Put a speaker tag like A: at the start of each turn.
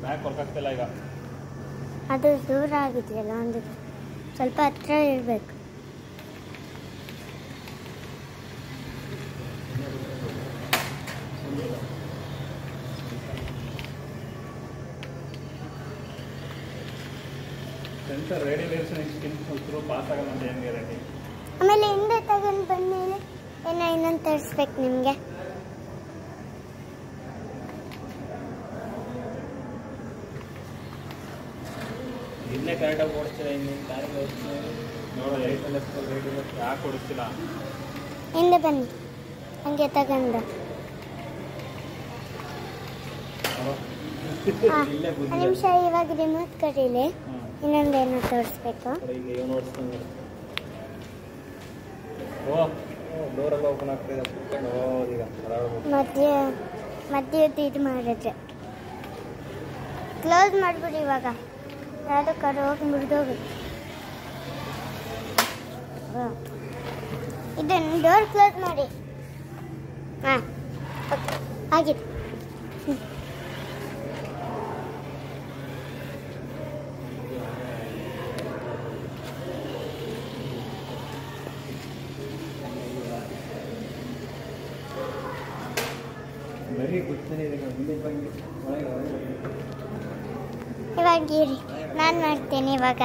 A: Bag ಕೊರಕಾಗ್ತಿಲ್ಲ ಈಗ.
B: ಅದು ದೂರ ಆಗಿದೆಯಲ್ಲ, ಒಂದು ಸ್ವಲ್ಪ ಹತ್ರ ಇರಬೇಕು.
A: Sensor radiation skin through pass ಆಗಲ್ಲ ಅಂತ ಏನು ಗ್ಯಾರಂಟಿ?
B: ಆಮೇಲೆ ಹಿಂದೆ ತಗೊಂಡು ಬಂದಮೇಲೆ ಇನ್ನೊಂದು ತರಿಸ್ಬೇಕು ನಿಮಗೆ.
A: ಇನ್ನೇ ಕರೆಕ್ಟಾಗಿ ಓಡಿಸ್ತೀರಾ? ಇನ್ನೇನು ಕಾರಿಗೆ ಓಡಿಸ್ತೀರಾ? ನೋಡು, ಯಾಕೆ ಓಡಿಸ್ತಿಲ್ಲ?
B: ಹಿಂದೆ ಬನ್ನಿ, ಹಂಗೆ ತಗೊಂಡು. ನಿಮಿಷ, ಇವಾಗ ರಿಮೋಟ್ ಕರೀಲಿ, ಇನ್ನೊಂದೇನೋ ತೋರಿಸ್ಬೇಕು.
A: ಈಗ ಏನು ಓಡಿಸ್ತೀನಿ? ಡೋರೆಲ್ಲ ಓಪನ್ ಆಗ್ತಿದೆ. ಈಗ
B: ಮಧ್ಯೆ ಇದು ಮಾಡಿದ್ರೆ ಕ್ಲೋಸ್ ಮಾಡಿಬಿಡಿ. ಇವಾಗ ಯಾವುದೋ ಕರು ಹೋಗಿ ಮುರಿದೋಗಿ. ಇದನ್ನು ಡೋರ್ ಕ್ಲೋಸ್ ಮಾಡಿ. ಹಾಂ, ಆಗಿದೆ. ಇವಾಗ ಇರಿ, ನಾನು ಮಾಡ್ತೇನೆ ಇವಾಗ.